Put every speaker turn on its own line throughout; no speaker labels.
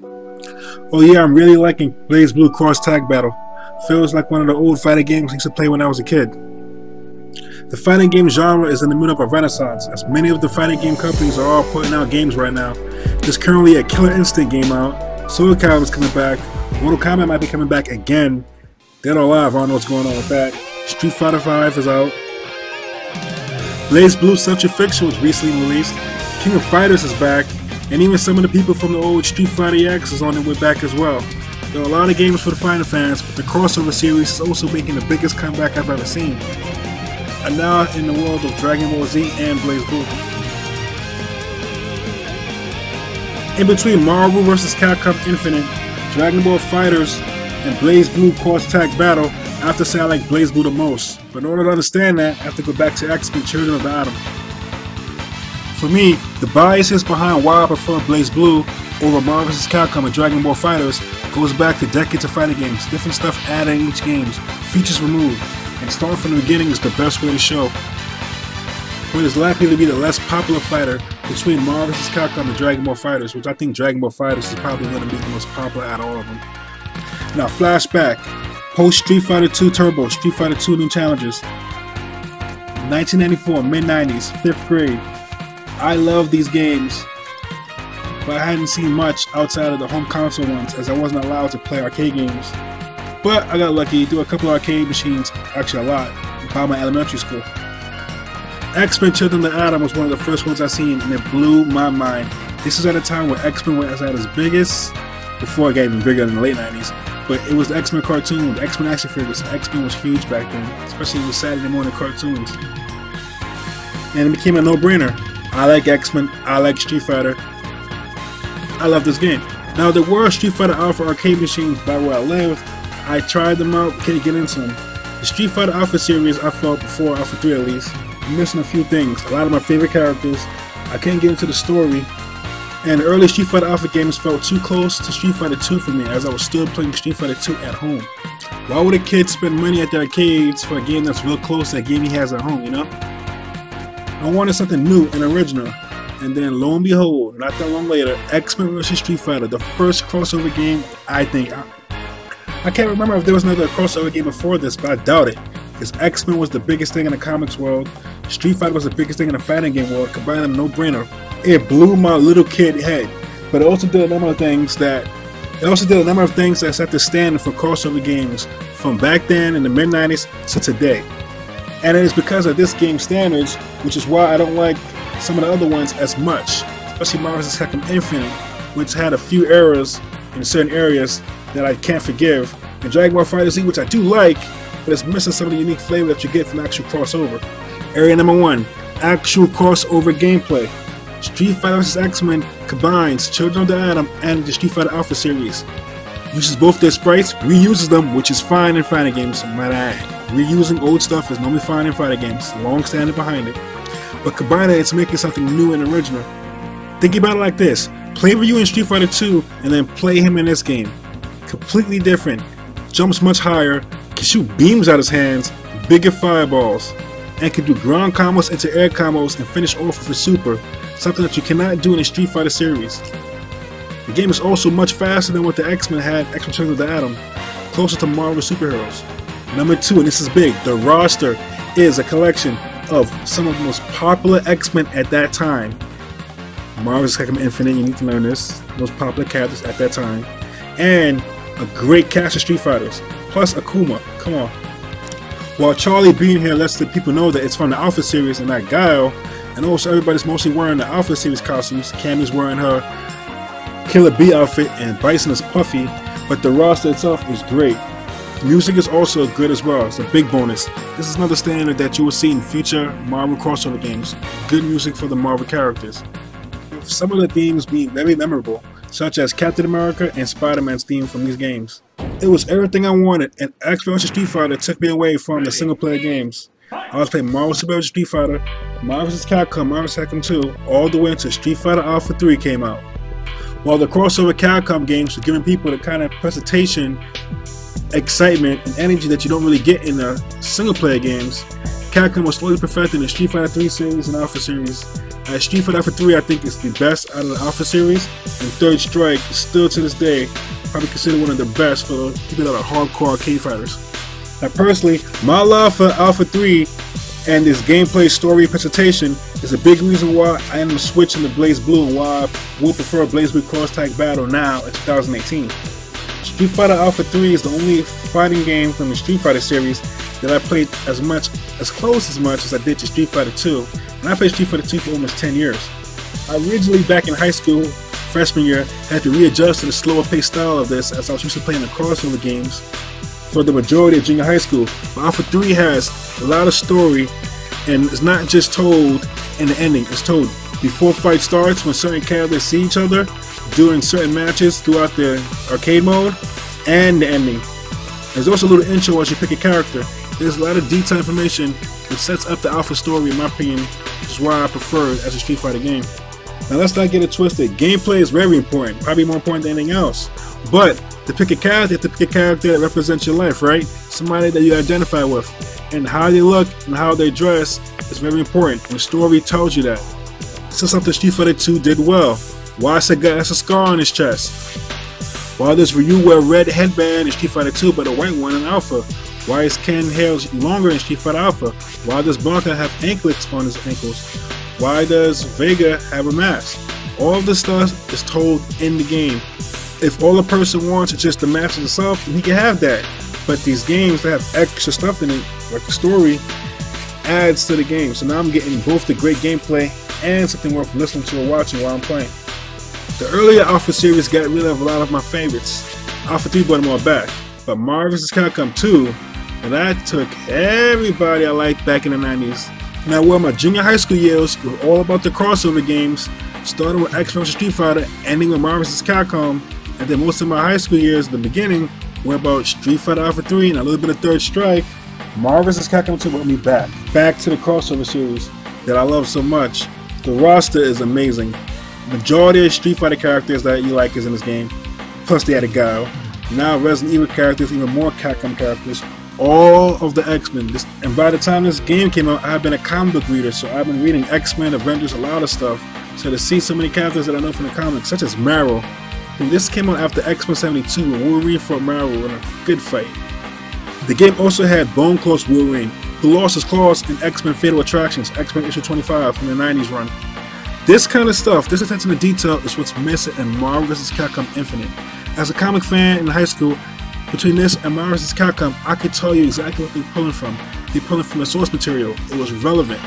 Oh yeah, I'm really liking Blazblue Cross Tag Battle. Feels like one of the old fighting games I used to play when I was a kid. The fighting game genre is in the middle of a renaissance, as many of the fighting game companies are all putting out games right now. There's currently a Killer Instinct game out, Soul Calibur is coming back, Mortal Kombat might be coming back again, Dead or Alive, I don't know what's going on with that, Street Fighter V is out, Blazblue Subject Fiction was recently released, King of Fighters is back, and even some of the people from the old Street Fighter EX is on their way back as well. There are a lot of games for the fighting fans, but the crossover series is also making the biggest comeback I've ever seen. And now in the world of Dragon Ball Z and Blazblue. In between Marvel vs. Capcom Infinite, Dragon Ball FighterZ, and Blazblue Cross Tag Battle, I have to say I like Blazblue the most. But in order to understand that, I have to go back to X-Men Children of the Atom. For me, the biases behind why I prefer Blazblue over Marvel vs. Capcom and Dragon Ball FighterZ goes back to decades of fighting games, different stuff added in each game, features removed, and starting from the beginning is the best way to show what is likely to be the less popular fighter between Marvel vs. Capcom and Dragon Ball FighterZ, which I think Dragon Ball FighterZ is probably going to be the most popular out of all of them. Now flashback, post Street Fighter 2 Turbo, Street Fighter 2 New Challengers, 1994, mid-90s, 5th grade. I love these games, but I hadn't seen much outside of the home console ones as I wasn't allowed to play arcade games. But I got lucky through a couple of arcade machines, actually a lot, by my elementary school. X-Men Children of the Atom was one of the first ones I seen, and it blew my mind. This is at a time where X-Men was at its biggest, before it got even bigger in the late 90s, but it was the X-Men cartoon, the X-Men action figures. X-Men was huge back then, especially with Saturday morning cartoons. And it became a no-brainer. I like X-Men, I like Street Fighter, I love this game. Now there were Street Fighter Alpha arcade machines by where I lived. I tried them out, couldn't get into them. The Street Fighter Alpha series I felt before Alpha 3 at least, I'm missing a few things. A lot of my favorite characters, I couldn't get into the story, and the early Street Fighter Alpha games felt too close to Street Fighter 2 for me as I was still playing Street Fighter 2 at home. Why would a kid spend money at the arcades for a game that's real close to a game he has at home, you know? I wanted something new and original, and then lo and behold, not that long later, X-Men vs. Street Fighter, the first crossover game, I think. I can't remember if there was another crossover game before this, but I doubt it, because X-Men was the biggest thing in the comics world, Street Fighter was the biggest thing in the fighting game world, combined them, no-brainer. It blew my little kid head, but it also did a number of things that set the standard for crossover games from back then in the mid-90s to today. And it is because of this game's standards, which is why I don't like some of the other ones as much, especially Marvel vs. Capcom Infinite, which had a few errors in certain areas that I can't forgive, and Dragon Ball FighterZ, which I do like, but it's missing some of the unique flavor that you get from actual crossover. Area number 1, actual crossover gameplay. Street Fighter vs. X-Men combines Children of the Atom and the Street Fighter Alpha series. Uses both their sprites, reuses them, which is fine in fighting games, might I add. Reusing old stuff is normally fine in fighting games, long standing behind it. But combining it to making something new and original. Think about it like this, play Ryu in Street Fighter 2 and then play him in this game. Completely different, jumps much higher, can shoot beams out his hands, bigger fireballs, and can do ground combos into air combos and finish off with a super, something that you cannot do in the Street Fighter series. The game is also much faster than what the X-Men had, X-Men Children of the Atom, closer to Marvel superheroes. Number 2, and this is big, the roster is a collection of some of the most popular X-Men at that time. Marvel vs. Capcom Infinite, you need to learn this, most popular characters at that time, and a great cast of Street Fighters, plus Akuma, come on. While Charlie being here lets the people know that it's from the Alpha series and not Guile, and also everybody's mostly wearing the Alpha series costumes. Cammy's wearing her Killer Bee outfit and Bison is puffy, but the roster itself is great. Music is also good as well, it's a big bonus. This is another standard that you will see in future Marvel crossover games. Good music for the Marvel characters. With some of the themes being very memorable, such as Captain America and Spider-Man's theme from these games. It was everything I wanted, and X-Men vs. Street Fighter took me away from the single-player games. I was playing Marvel Super vs. Street Fighter, Marvel vs. Capcom, Marvel vs. Capcom 2, all the way until Street Fighter Alpha 3 came out. While the crossover Capcom games were giving people the kind of presentation, excitement, and energy that you don't really get in the single-player games, Capcom was slowly perfecting the Street Fighter 3 series and Alpha series Street Fighter Alpha 3, I think, is the best out of the Alpha series, and Third Strike is still to this day probably considered one of the best for people that are hardcore arcade fighters. Now, personally, my love for Alpha 3 and this gameplay story presentation is a big reason why I am switching to Blazblue and why I would prefer Blazblue Cross Tag Battle now in 2018. Street Fighter Alpha 3 is the only fighting game from the Street Fighter series that I played as close as I did to Street Fighter 2, and I played Street Fighter 2 for almost 10 years. I originally, back in high school, freshman year, had to readjust to the slower paced style of this as I was used to playing the crossover games for the majority of junior high school. But Alpha 3 has a lot of story, and it's not just told in the ending, it's told before fight starts, when certain characters see each other, during certain matches throughout the arcade mode, and the ending. There's also a little intro as you pick a character. There's a lot of detailed information which sets up the Alpha story, in my opinion, which is why I prefer it as a Street Fighter game. Now let's not get it twisted. Gameplay is very important, probably more important than anything else. But to pick a character, you have to pick a character that represents your life, right? Somebody that you identify with. And how they look and how they dress is very important, and the story tells you that. This is something Street Fighter 2 did well. Why Sega has a scar on his chest? Why does Ryu wear a red headband in Street Fighter 2 but a white one in Alpha? Why is Ken hair longer in Street Fighter Alpha? Why does Blanca have anklets on his ankles? Why does Vega have a mask? All of this stuff is told in the game. If all a person wants is just the match itself, then he can have that. But these games that have extra stuff in it, like the story, adds to the game. So now I'm getting both the great gameplay and something worth listening to or watching while I'm playing. The earlier Alpha series got rid of a lot of my favorites. Alpha 3 brought them all back. But Marvel vs. Capcom 2, that took everybody I liked back in the 90s. Now, while my junior high school years were all about the crossover games, starting with X-Men vs. Street Fighter, ending with Marvel vs. Capcom, and then most of my high school years, the beginning, were about Street Fighter Alpha 3 and a little bit of Third Strike, Marvel vs. Capcom 2 brought me back to the crossover series that I love so much. The roster is amazing. Majority of Street Fighter characters that you like is in this game, plus they added Guile. Now Resident Evil characters, even more Capcom characters, all of the X-Men. And by the time this game came out, I've been a comic book reader, so I've been reading X-Men, Avengers, a lot of stuff. So to see so many characters that I know from the comics, such as Marrow, and this came out after X-Men 72, where Wolverine fought Marrow in a good fight. The game also had Bone Claws Wolverine, who lost his claws in X-Men Fatal Attractions, X-Men issue 25 from the 90s run. This kind of stuff, this attention to detail, is what's missing in Marvel vs. Capcom Infinite. As a comic fan in high school, between this and Marvel vs. Capcom, I could tell you exactly what they're pulling from. They're pulling from the source material. It was relevant.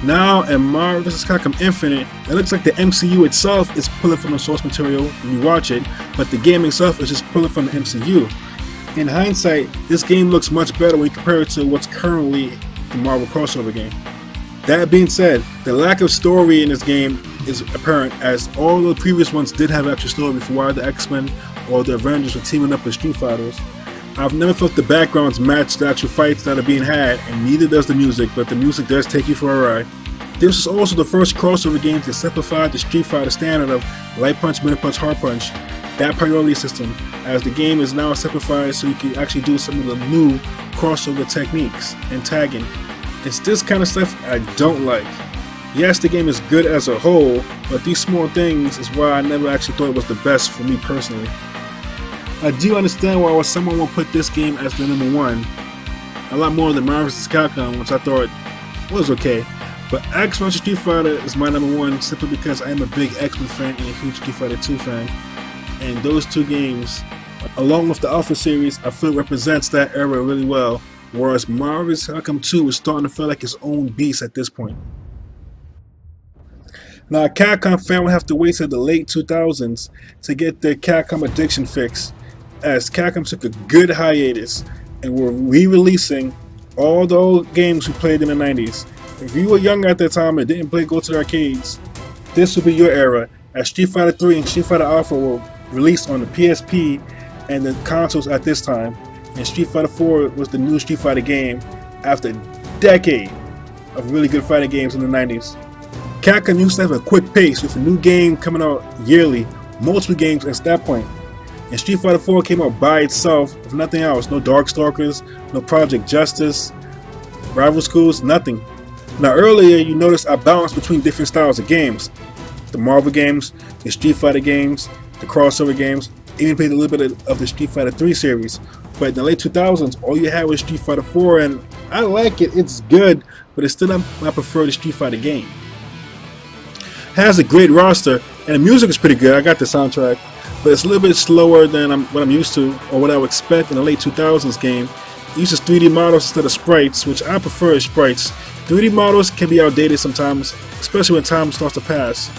Now in Marvel vs. Capcom Infinite, it looks like the MCU itself is pulling from the source material when you watch it, but the game itself is just pulling from the MCU. In hindsight, this game looks much better when you compare it to what's currently the Marvel crossover game. That being said, the lack of story in this game is apparent, as all the previous ones did have extra story for why the X-Men or the Avengers were teaming up with Street Fighters. I've never felt the backgrounds match the actual fights that are being had, and neither does the music, but the music does take you for a ride. This was also the first crossover game to simplify the Street Fighter standard of light punch, middle punch, hard punch, that priority system, as the game is now simplified so you can actually do some of the new crossover techniques and tagging. It's this kind of stuff I don't like. Yes, the game is good as a whole, but these small things is why I never actually thought it was the best for me personally. I do understand why someone will put this game as the #1, a lot more than Marvel vs. Capcom, which I thought was okay. But X-Men Street Fighter is my #1 simply because I am a big X-Men fan and a huge Street Fighter 2 fan. And those two games, along with the Alpha series, I feel represents that era really well, whereas Marvel vs. Capcom 2 is starting to feel like its own beast at this point. Now, a Capcom fan would have to wait till the late 2000s to get their Capcom addiction fix, as Capcom took a good hiatus and were re-releasing all the old games we played in the 90s. If you were young at that time and didn't go to the arcades, this would be your era, as Street Fighter 3 and Street Fighter Alpha were released on the PSP and the consoles at this time, and Street Fighter 4 was the new Street Fighter game after a decade of really good fighting games in the 90s. Capcom used to have a quick pace with a new game coming out yearly, multiple games at that point. And Street Fighter 4 came out by itself with nothing else, no Darkstalkers, no Project Justice, Rival Schools, nothing. Now earlier you noticed I balanced between different styles of games. The Marvel games, the Street Fighter games, the crossover games, even played a little bit of the Street Fighter 3 series. But in the late 2000s, all you had was Street Fighter 4, and I like it, it's good, but it's still not my preferred Street Fighter game. It has a great roster, and the music is pretty good. I got the soundtrack, but it's a little bit slower than what I'm used to, or what I would expect in a late 2000s game. It uses 3D models instead of sprites, which I prefer as sprites. 3D models can be outdated sometimes, especially when time starts to pass.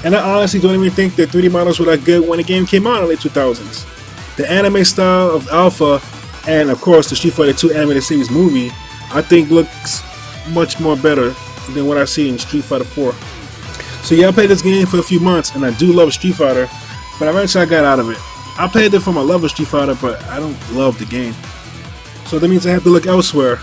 And I honestly don't even think that 3D models were that good when the game came out in the late 2000s. The anime style of Alpha, and of course the Street Fighter 2 animated series movie, I think looks much more better than what I see in Street Fighter 4. So yeah, I played this game for a few months, and I do love Street Fighter, but eventually I got out of it. I played it for my love of Street Fighter, but I don't love the game. So that means I have to look elsewhere.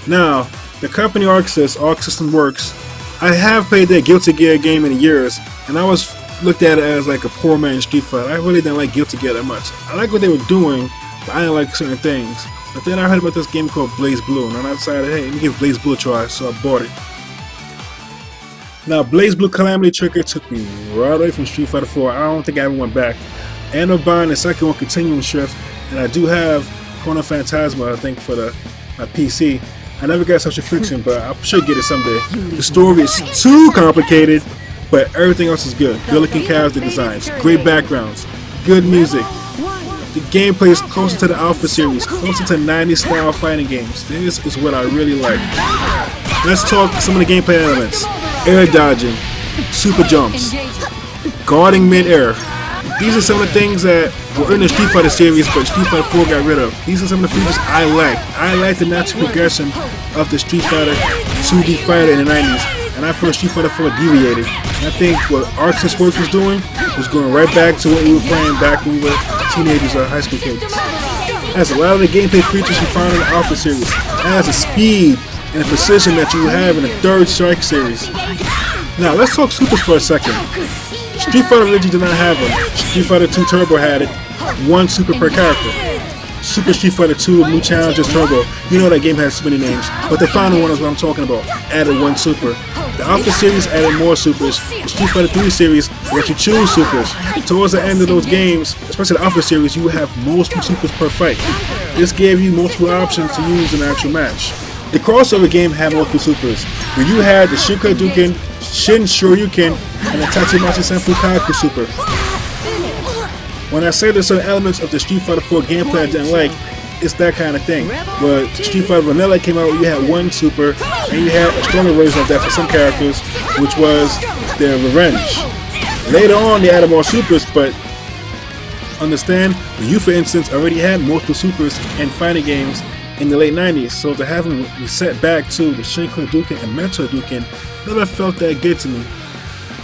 Now, the company Arc System Works, I have played their Guilty Gear game in years, and I was looked at it as like a poor man's Street Fighter. I really didn't like Guilty Gear that much. I like what they were doing, but I didn't like certain things. But then I heard about this game called Blazblue, and I decided, hey, let me give Blazblue a try, so I bought it. Now, Blazblue Calamity Trigger took me right away from Street Fighter 4. I don't think I ever went back. I ended up buying the second one, Continuum Shift, and I do have Chrono Phantasma, I think, for my PC. I never got such a fiction, but I should get it someday. The story is too complicated, but everything else is good. Good looking character designs, great backgrounds, good music. The gameplay is closer to the Alpha series, closer to 90s style fighting games. This is what I really like. Let's talk some of the gameplay elements. Air dodging, super jumps, guarding mid-air. These are some of the things that were in the Street Fighter series, but Street Fighter 4 got rid of. These are some of the features I like. I like the natural progression of the Street Fighter 2D fighter in the 90s, and I feel Street Fighter 4 deviated. And I think what Arc System Works was doing was going right back to what we were playing back when we were teenagers or high school kids. It has a lot of the gameplay features you find in the Alpha series. It has a speed and a precision that you have in the third Strike series. Now let's talk supers for a second. Street Fighter originally did not have them. Street Fighter 2 Turbo had it. One super per character. Super Street Fighter 2 New Challengers Turbo. You know that game has so many names, but the final one is what I'm talking about. Added one super. The Alpha series added more supers. The Street Fighter 3 series let you choose supers. Towards the end of those games, especially the Alpha series, you would have multiple supers per fight. This gave you multiple options to use in an actual match. The crossover game had multiple supers, where you had the Shin Shoryuken, Shin Shoryuken, and the Tachimachi Senpu Kaku super. When I say there's certain elements of the Street Fighter 4 gameplay I didn't like, it's that kind of thing. Where Street Fighter Vanilla came out, you had one super, and you had a stronger version of that for some characters, which was their revenge. Later on, they added more supers, but understand, you, for instance, already had multiple supers in fighting games in the late 90s, so to have them reset back to the Shin Shoryuken and Metal Hadouken never felt that good to me.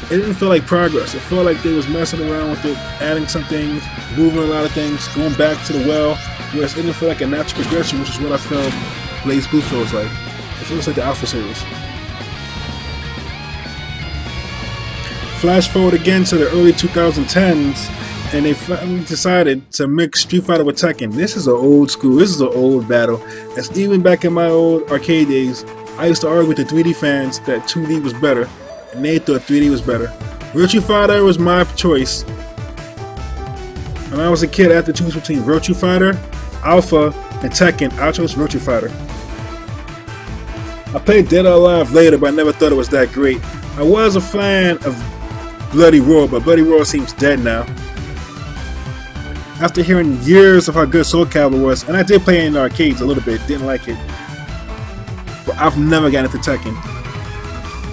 It didn't feel like progress. It felt like they was messing around with it, adding some things, moving a lot of things, going back to the well, whereas it didn't feel like a natural progression, which is what I felt Blazblue feels like. It feels like the Alpha series. Flash forward again to the early 2010s, and they finally decided to mix Street Fighter with Tekken. This is an old school, this is an old battle. As even back in my old arcade days, I used to argue with the 3D fans that 2D was better, and they thought 3D was better. Virtua Fighter was my choice. When I was a kid, I had to choose between Virtua Fighter, Alpha, and Tekken. I chose Virtua Fighter. I played Dead or Alive later, but I never thought it was that great. I was a fan of Bloody Roar, but Bloody Roar seems dead now. After hearing years of how good Soul Calibur was, and I did play it in the arcades a little bit, didn't like it, but I've never gotten into Tekken.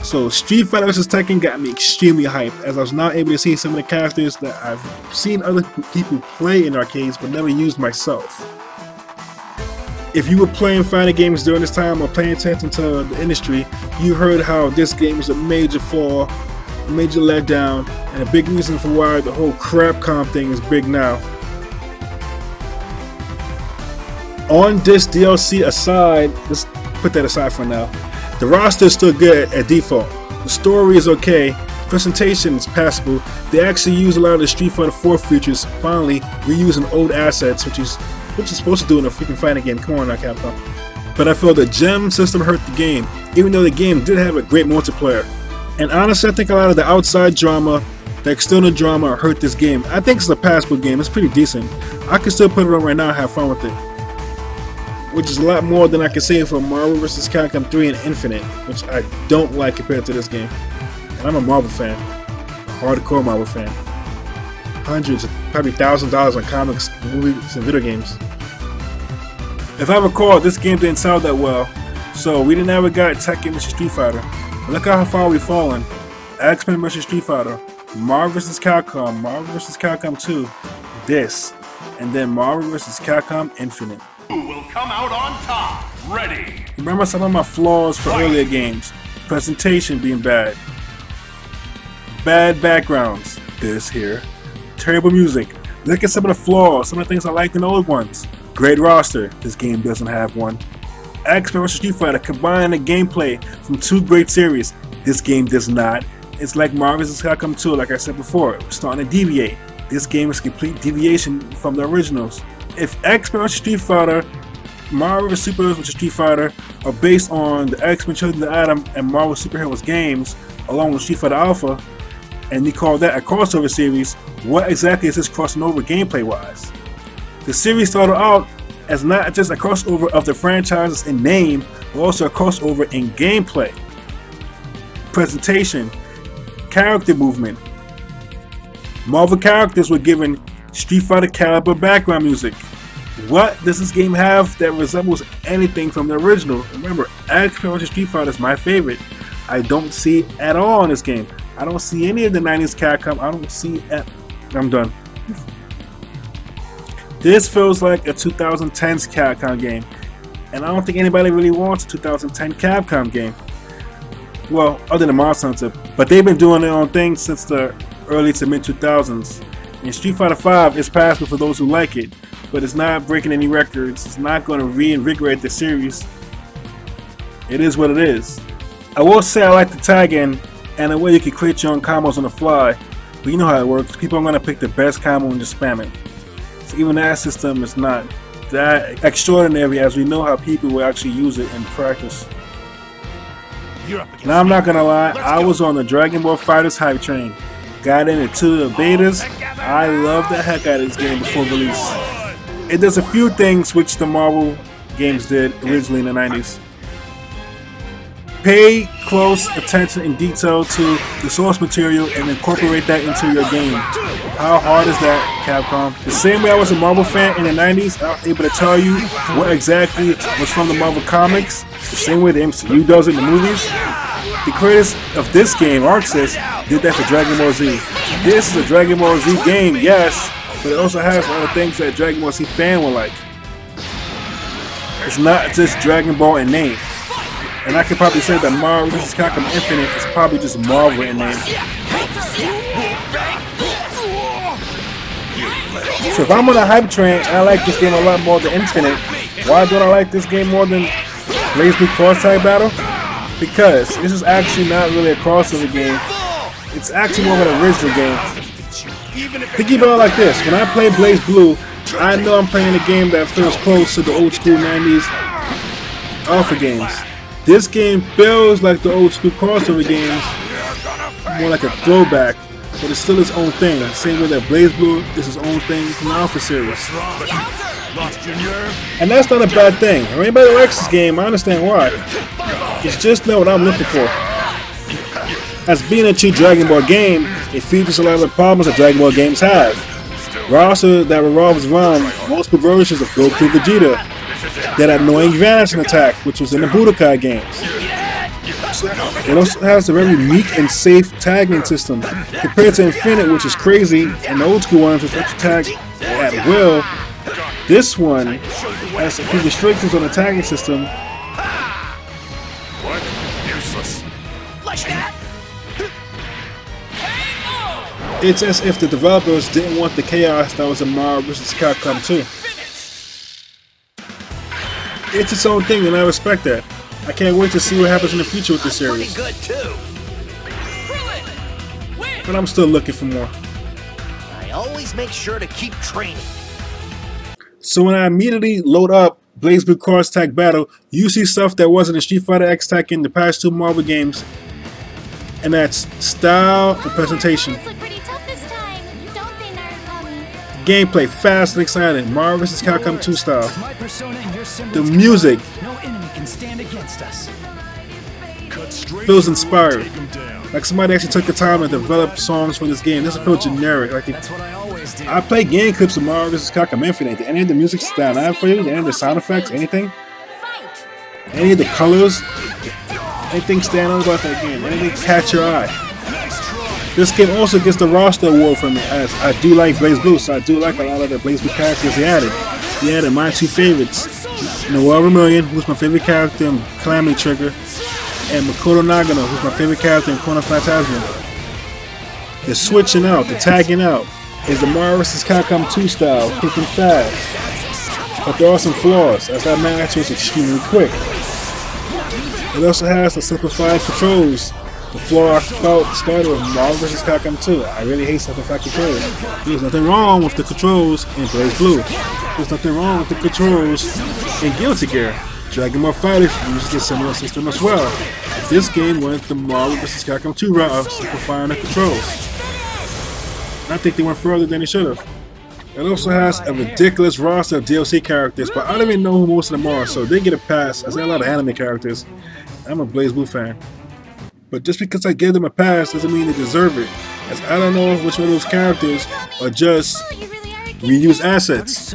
So Street Fighter vs. Tekken got me extremely hyped, as I was now able to see some of the characters that I've seen other people play in arcades but never used myself. If you were playing fighting games during this time or paying attention to the industry, you heard how this game was a major fall, a major letdown, and a big reason for why the whole Crapcom thing is big now. On this DLC aside, let's put that aside for now. The roster is still good at default. The story is okay. Presentation is passable. They actually use a lot of the Street Fighter 4 features, finally reusing old assets, which is what you're supposed to do in a freaking fighting game. Come on now, Capcom. but I feel the gem system hurt the game, even though the game did have a great multiplayer. And honestly, I think a lot of the outside drama, the external drama, hurt this game. I think it's a passable game. It's pretty decent. I can still put it on right now and have fun with it, which is a lot more than I can say for Marvel vs. Capcom 3 and Infinite, which I don't like compared to this game. And I'm a Marvel fan, a hardcore Marvel fan. Hundreds, probably $1,000 on comics, movies, and video games. If I recall, this game didn't sell that well, so we never got Tekken vs. Street Fighter. But look how far we've fallen. X-Men vs. Street Fighter, Marvel vs. Capcom, Marvel vs. Capcom 2, this, and then Marvel vs. Capcom Infinite.
Who will come out on top? Ready?
Remember some of my flaws for earlier games. Presentation being bad. Bad backgrounds. This here. Terrible music. Look at some of the flaws, some of the things I liked in the old ones. Great roster. This game doesn't have one. X-Men vs. Street Fighter combining the gameplay from two great series. This game does not. It's like Marvel vs. Capcom 2, like I said before. We're starting to deviate. This game is complete deviation from the originals. If X-Men vs. Street Fighter, Marvel vs. Superheroes vs. Street Fighter are based on the X-Men Children of the Atom and Marvel Superheroes games, along with Street Fighter Alpha, and you call that a crossover series, what exactly is this crossing over gameplay-wise? The series started out as not just a crossover of the franchises in name, but also a crossover in gameplay, presentation, character movement. Marvel characters were given Street Fighter caliber background music. What does this game have that resembles anything from the original? Remember, X-Men vs. Street Fighter is my favorite. I don't see it at all in this game. I don't see any of the 90s Capcom. I don't see it. I'm done. This feels like a 2010s Capcom game, and I don't think anybody really wants a 2010 Capcom game. Well, other than Monster Hunter, but they've been doing their own thing since the early to mid 2000s. And Street Fighter V is passable for those who like it, but it's not breaking any records. It's not going to reinvigorate the series. It is what it is. I will say I like the tag-in and the way you can create your own combos on the fly, but you know how it works. People are going to pick the best combo and just spam it. So even that system is not that extraordinary, as we know how people will actually use it in practice. Now I'm not gonna lie, I was on the Dragon Ball FighterZ hype train. Got into the betas. I love the heck out of this game before release. It does a few things which the Marvel games did originally in the 90s. Pay close attention in detail to the source material and incorporate that into your game. How hard is that, Capcom? The same way I was a Marvel fan in the 90s, I was able to tell you what exactly was from the Marvel comics, the same way the MCU does it in the movies. The creators of this game, ArcSys, did that for Dragon Ball Z. This is a Dragon Ball Z game, yes, but it also has all the things that Dragon Ball Z fan will like. It's not just Dragon Ball in name. And I could probably say that Marvel vs. Capcom Infinite is probably just Marvel in name. So if I'm on a hype train and I like this game a lot more than Infinite, why don't I like this game more than Blazblue Cross-Type Battle? Because this is actually not really a crossover game. It's actually more of an original game. Think about it like this. When I play Blazblue, I know I'm playing a game that feels close to the old school 90s Alpha games. This game feels like the old school crossover games, more like a throwback, but it's still its own thing. Same way that Blazblue is its own thing from the Alpha series. And that's not a bad thing. If anybody likes this game, I understand why. It's just not what I'm looking for. As being a true Dragon Ball game, it features a lot of the problems that Dragon Ball games have. Roster that revolves around multiple versions of Goku Vegeta. That annoying vanishing attack, which was in the Budokai games. It also has a very meek and safe tagging system compared to Infinite, which is crazy, and the old school ones which let you tag at will. This one has a few restrictions on the tagging system. It's as if the developers didn't want the chaos that was in Marvel vs. Capcom 2. It's its own thing, and I respect that. I can't wait to see what happens in the future with this series. But I'm still looking for more.
I always make sure to keep training.
So when I immediately load up Blazblue Cross Tag Battle. You see stuff that wasn't in Street Fighter X Tag in the past 2 Marvel games, and that's style and presentation. Gameplay fast and exciting, Marvel vs. Capcom 2 style. The music feels inspired, like somebody actually took the time to develop songs for this game. It doesn't feel generic. Like I play game clips of Marvel vs. Capcom Infinite. Any of the music stand out for you? Any of the sound effects? Anything? Any of the colors? Anything stand out about that game? Anything catch your eye? This game also gets the roster award from me, as I do like Blazblue, so I do like a lot of the Blazblue characters he added. He added my 2 favorites, Noel Vermillion, who's my favorite character in Calamity Trigger, and Makoto Nagano, who's my favorite character in Corner Phantasma. The switching out, the tagging out, is the Marvel vs. Capcom 2 style, quick and fast. But there are some flaws, as that match was extremely quick. It also has the simplified controls. The flaw I felt started with Marvel vs. Capcom 2. I really hate simplified controls. There's nothing wrong with the controls in Blazblue. There's nothing wrong with the controls in Guilty Gear. Dragon Ball Fighters uses a similar system as well. This game went the Marvel vs. Capcom 2 route of simplifying the controls. And I think they went further than they should have. It also has a ridiculous roster of DLC characters, but I don't even know who most of them are, so they get a pass, as there are a lot of anime characters. I'm a Blazblue fan. But just because I give them a pass doesn't mean they deserve it, as I don't know which one of those characters are just reused assets.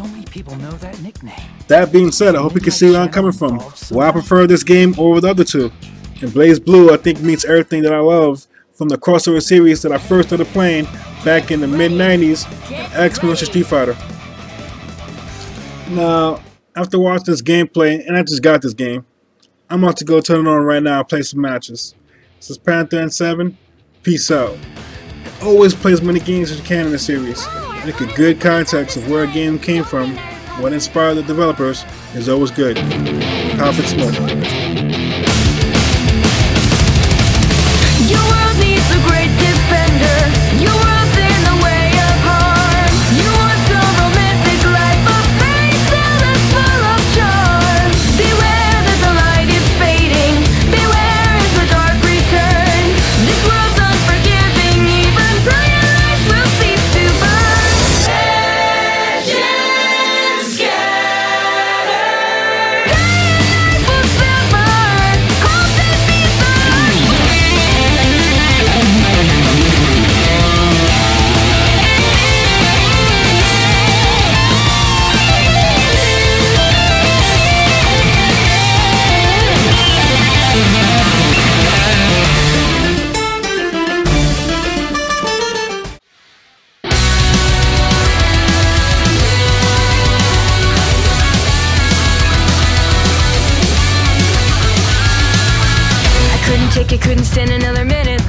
That being said, I hope you can see where I'm coming from. Why I prefer this game over the other 2. And Blazblue, I think, meets everything that I love from the crossover series that I first started playing back in the mid-90s, X-Men vs. Street Fighter. Now, after watching this gameplay, and I just got this game, I'm about to go turn it on right now and play some matches. This is Panther and 7. Peace out. Always play as many games as you can in the series. Make a good context of where a game came from, what inspired the developers is always good. Pop and smoke.
Your world needs a great defender. Your world's in the way of harm. You want some romantic life, a fairy tale that's full of charm. Beware that the light is fading. Beware as the dark returns. This world's unforgiving. Even bright lights will cease to burn. Legends scatter. Day and night will simmer. Hope they be couldn't stand another minute